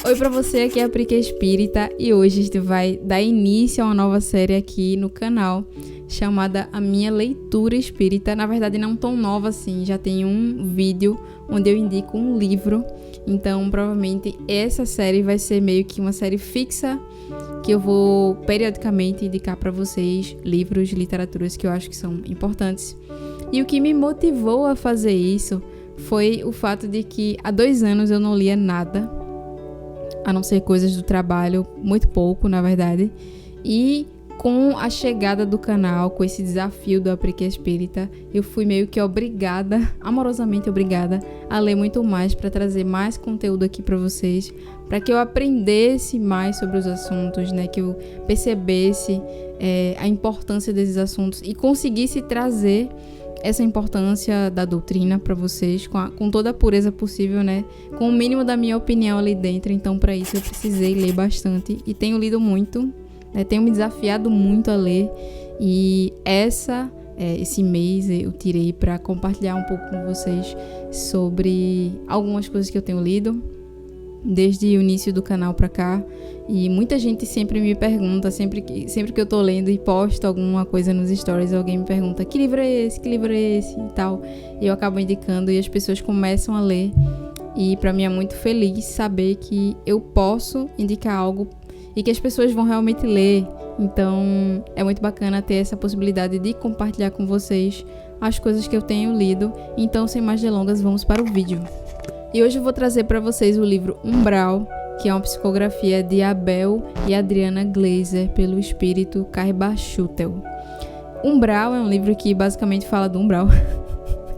Oi pra você, aqui é a Prica Espírita e hoje a gente vai dar início a uma nova série aqui no canal chamada A Minha Leitura Espírita. Na verdade não tão nova assim, já tem um vídeo onde eu indico um livro, então provavelmente essa série vai ser meio que uma série fixa que eu vou periodicamente indicar pra vocês livros, literaturas que eu acho que são importantes. E o que me motivou a fazer isso foi o fato de que há 2 anos eu não lia nada, a não ser coisas do trabalho, muito pouco, na verdade. E com a chegada do canal, com esse desafio do Prica Espírita, eu fui meio que obrigada, amorosamente obrigada, a ler muito mais para trazer mais conteúdo aqui para vocês, para que eu aprendesse mais sobre os assuntos, né? Que eu percebesse a importância desses assuntos e conseguisse trazer essa importância da doutrina para vocês com toda a pureza possível, né? Com o mínimo da minha opinião ali dentro. Então, para isso, eu precisei ler bastante e tenho lido muito, né? Tenho me desafiado muito a ler e esse mês eu tirei para compartilhar um pouco com vocês sobre algumas coisas que eu tenho lido desde o início do canal pra cá. E muita gente sempre me pergunta, sempre que eu tô lendo e posto alguma coisa nos stories, alguém me pergunta que livro é esse e tal, e eu acabo indicando e as pessoas começam a ler, e pra mim é muito feliz saber que eu posso indicar algo e que as pessoas vão realmente ler. Então é muito bacana ter essa possibilidade de compartilhar com vocês as coisas que eu tenho lido. Então, sem mais delongas, vamos para o vídeo. E hoje eu vou trazer para vocês o livro Umbral, que é uma psicografia de Abel e Adriana Gleiser, pelo espírito Carbachutel. Umbral é um livro que basicamente fala do umbral.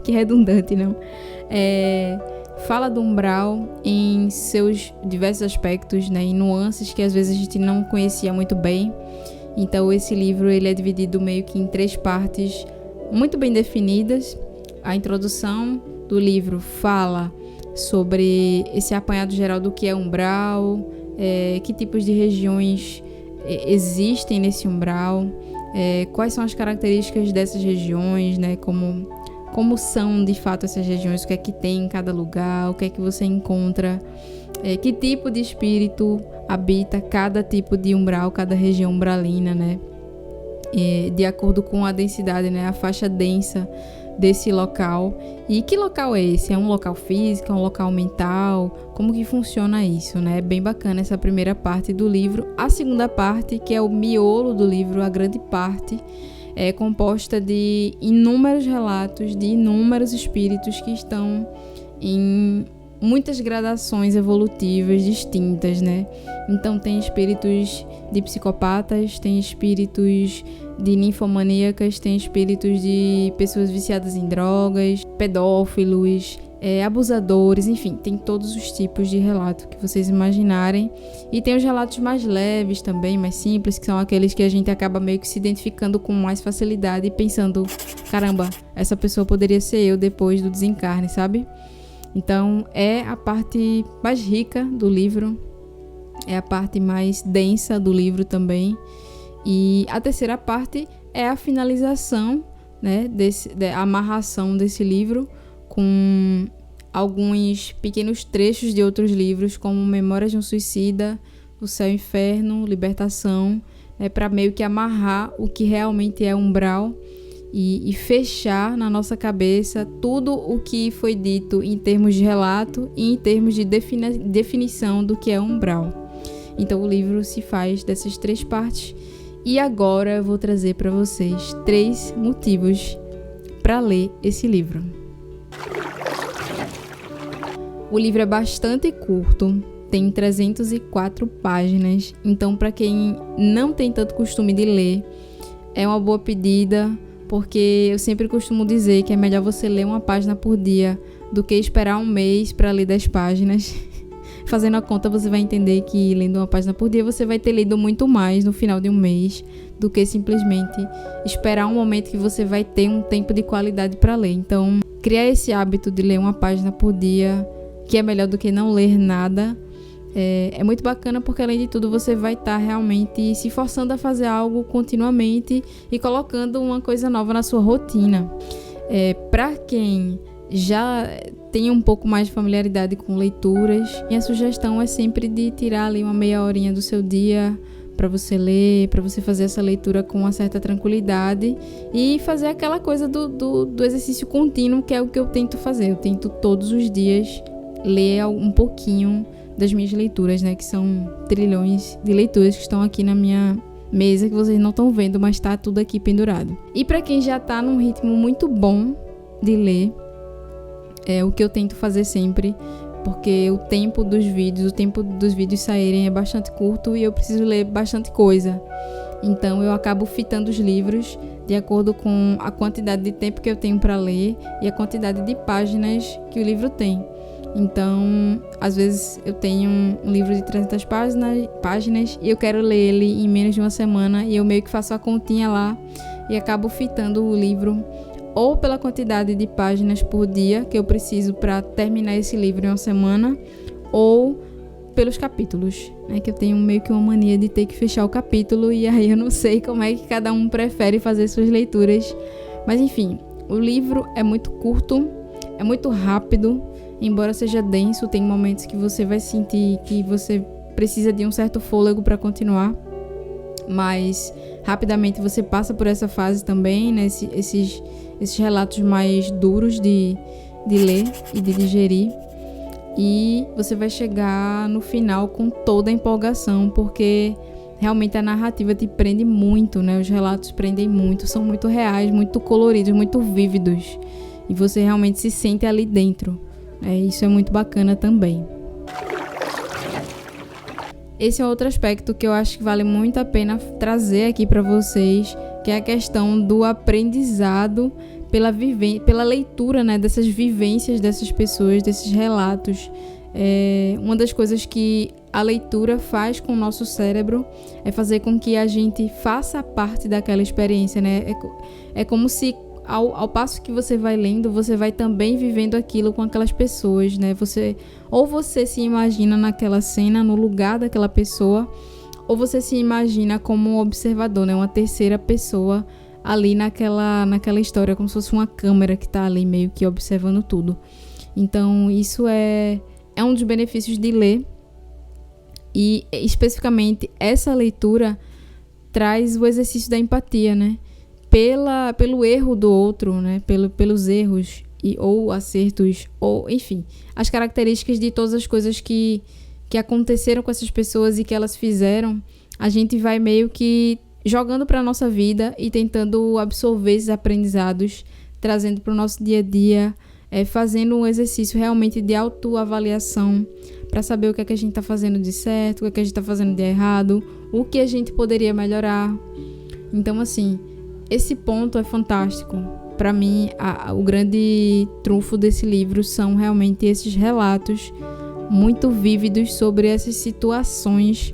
Que redundante, não? Fala do umbral em seus diversos aspectos, né, e nuances que às vezes a gente não conhecia muito bem. Então esse livro ele é dividido meio que em 3 partes muito bem definidas. A introdução do livro fala sobre esse apanhado geral do que é umbral, que tipos de regiões existem nesse umbral, quais são as características dessas regiões, né, como são de fato essas regiões, o que é que tem em cada lugar, o que é que você encontra, que tipo de espírito habita cada tipo de umbral, cada região umbralina, né, de acordo com a densidade, né, a faixa densa desse local. E que local é esse? É um local físico? É um local mental? Como que funciona isso, né? É bem bacana essa primeira parte do livro. A segunda parte, que é o miolo do livro, a grande parte, é composta de inúmeros relatos de inúmeros espíritos que estão em muitas gradações evolutivas distintas, né? Então tem espíritos de psicopatas, tem espíritos de ninfomaníacas, tem espíritos de pessoas viciadas em drogas, pedófilos, abusadores, enfim, tem todos os tipos de relato que vocês imaginarem. E tem os relatos mais leves também, mais simples, que são aqueles que a gente acaba meio que se identificando com mais facilidade e pensando, caramba, essa pessoa poderia ser eu depois do desencarne, sabe? Então é a parte mais rica do livro, é a parte mais densa do livro também. E a terceira parte é a finalização, né, a amarração desse livro com alguns pequenos trechos de outros livros, como Memórias de um Suicida, O Céu e o Inferno, Libertação, né, para meio que amarrar o que realmente é umbral e fechar na nossa cabeça tudo o que foi dito em termos de relato e em termos de definição do que é umbral. Então o livro se faz dessas 3 partes. E agora eu vou trazer para vocês 3 motivos para ler esse livro. O livro é bastante curto, tem 304 páginas, então para quem não tem tanto costume de ler, é uma boa pedida, porque eu sempre costumo dizer que é melhor você ler uma página por dia do que esperar um mês para ler 10 páginas. Fazendo a conta, você vai entender que lendo uma página por dia, você vai ter lido muito mais no final de um mês do que simplesmente esperar um momento que você vai ter um tempo de qualidade para ler. Então, criar esse hábito de ler uma página por dia, que é melhor do que não ler nada, é muito bacana, porque além de tudo você vai estar realmente se forçando a fazer algo continuamente e colocando uma coisa nova na sua rotina. Para quem já tem um pouco mais de familiaridade com leituras. Minha sugestão é sempre de tirar ali uma meia horinha do seu dia para você ler, para você fazer essa leitura com uma certa tranquilidade e fazer aquela coisa do exercício contínuo, que é o que eu tento fazer. Eu tento todos os dias ler um pouquinho das minhas leituras, né, que são trilhões de leituras que estão aqui na minha mesa, que vocês não estão vendo, mas tá tudo aqui pendurado. E para quem já tá num ritmo muito bom de ler, é o que eu tento fazer sempre, porque o tempo dos vídeos saírem é bastante curto e eu preciso ler bastante coisa. Então eu acabo fitando os livros de acordo com a quantidade de tempo que eu tenho para ler e a quantidade de páginas que o livro tem. Então, às vezes eu tenho um livro de 300 páginas e eu quero ler ele em menos de uma semana, e eu meio que faço a continha lá e acabo fitando o livro ou pela quantidade de páginas por dia que eu preciso para terminar esse livro em uma semana, ou pelos capítulos, né? Que eu tenho meio que uma mania de ter que fechar o capítulo, e aí eu não sei como é que cada um prefere fazer suas leituras. Mas enfim, o livro é muito curto, é muito rápido, embora seja denso, tem momentos que você vai sentir que você precisa de um certo fôlego para continuar, mas rapidamente você passa por essa fase também, né? Esses relatos mais duros de ler e de digerir, e você vai chegar no final com toda a empolgação, porque realmente a narrativa te prende muito, né? Os relatos prendem muito, são muito reais, muito coloridos, muito vívidos, e você realmente se sente ali dentro. Isso é muito bacana também. Esse é outro aspecto que eu acho que vale muito a pena trazer aqui para vocês, que é a questão do aprendizado pela leitura, né, dessas vivências dessas pessoas, desses relatos. Uma das coisas que a leitura faz com o nosso cérebro é fazer com que a gente faça parte daquela experiência, né? É como se ao passo que você vai lendo, você vai também vivendo aquilo com aquelas pessoas, né? Você se imagina naquela cena, no lugar daquela pessoa, ou você se imagina como um observador, né? Uma terceira pessoa ali naquela história, como se fosse uma câmera que está ali meio que observando tudo. Então, isso é um dos benefícios de ler, e especificamente essa leitura traz o exercício da empatia, né? Pelo erro do outro, né? Pelos erros ou acertos, ou enfim, as características de todas as coisas que aconteceram com essas pessoas e que elas fizeram, a gente vai meio que jogando para a nossa vida e tentando absorver esses aprendizados, trazendo para o nosso dia a dia, fazendo um exercício realmente de autoavaliação para saber o que é que a gente está fazendo de certo, o que é que a gente está fazendo de errado, o que a gente poderia melhorar. Então, assim, esse ponto é fantástico. Para mim, o grande trunfo desse livro são realmente esses relatos muito vívidos sobre essas situações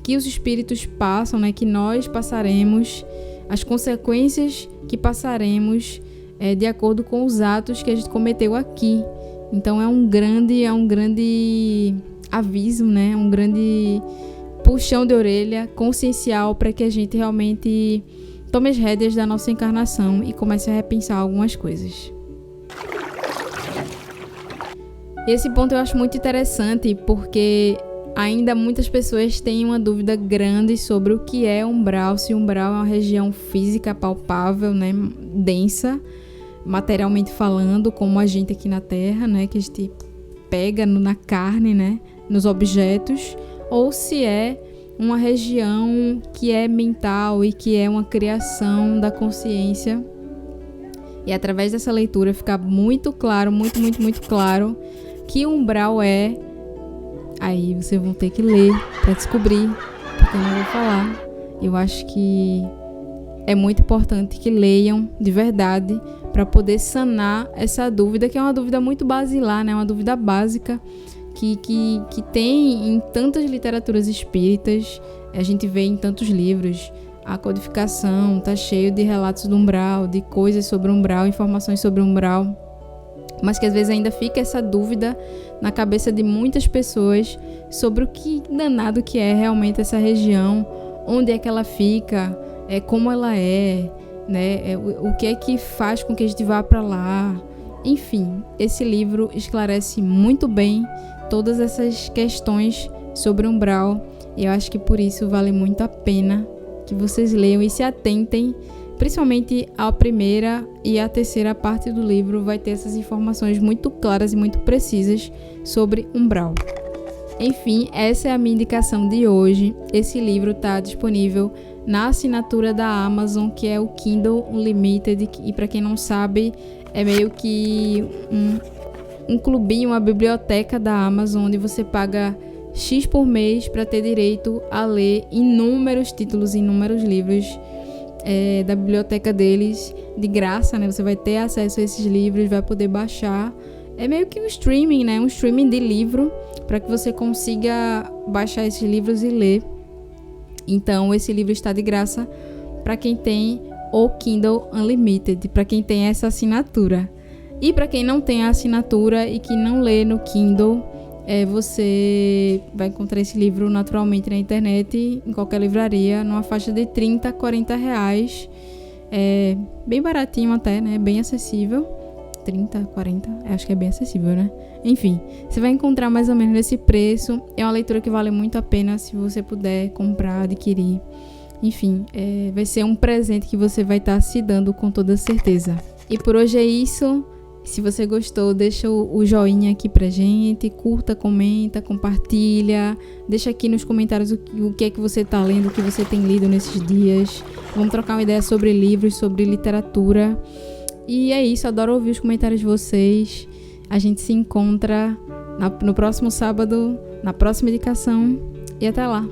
que os espíritos passam, né, que nós passaremos, as consequências que passaremos de acordo com os atos que a gente cometeu aqui. Então é um grande aviso, né, um grande puxão de orelha consciencial para que a gente realmente tome as rédeas da nossa encarnação e comece a repensar algumas coisas. Esse ponto eu acho muito interessante, porque ainda muitas pessoas têm uma dúvida grande sobre o que é umbral, se umbral é uma região física palpável, né, densa, materialmente falando, como a gente aqui na Terra, né, que a gente pega na carne, né, nos objetos, ou se é uma região que é mental e que é uma criação da consciência. E através dessa leitura fica muito claro, muito, muito, muito claro que umbral é. Aí vocês vão ter que ler para descobrir, porque eu não vou falar. Eu acho que é muito importante que leiam de verdade para poder sanar essa dúvida, que é uma dúvida muito basilar, né? Uma dúvida básica que tem em tantas literaturas espíritas, a gente vê em tantos livros. A codificação está cheio de relatos do umbral, de coisas sobre o umbral, informações sobre o umbral, mas que às vezes ainda fica essa dúvida na cabeça de muitas pessoas sobre o que danado que é realmente essa região, onde é que ela fica, como ela é, né? O que é que faz com que a gente vá para lá, Enfim, esse livro esclarece muito bem todas essas questões sobre umbral. E eu acho que por isso vale muito a pena que vocês leiam e se atentem, principalmente a primeira e a terceira parte do livro vai ter essas informações muito claras e muito precisas sobre umbral. Enfim, essa é a minha indicação de hoje. Esse livro está disponível na assinatura da Amazon, que é o Kindle Unlimited, e para quem não sabe, é meio que um clubinho, uma biblioteca da Amazon, onde você paga X por mês para ter direito a ler inúmeros títulos, inúmeros livros da biblioteca deles, de graça, né? Você vai ter acesso a esses livros, vai poder baixar. É meio que um streaming, né? Um streaming de livro, para que você consiga baixar esses livros e ler. Então, esse livro está de graça para quem tem o Kindle Unlimited, para quem tem essa assinatura. E para quem não tem a assinatura e que não lê no Kindle, você vai encontrar esse livro naturalmente na internet, em qualquer livraria, numa faixa de 30, 40 reais. É bem baratinho até, né? Bem acessível. 30, 40, acho que é bem acessível, né? Enfim, você vai encontrar mais ou menos nesse preço. É uma leitura que vale muito a pena se você puder comprar, adquirir. Enfim, vai ser um presente que você vai estar se dando com toda certeza. E por hoje é isso. Se você gostou, deixa o joinha aqui pra gente, curta, comenta, compartilha, deixa aqui nos comentários o que é que você tá lendo, o que você tem lido nesses dias. Vamos trocar uma ideia sobre livros, sobre literatura. E é isso, adoro ouvir os comentários de vocês. A gente se encontra no próximo sábado, na próxima indicação, e até lá!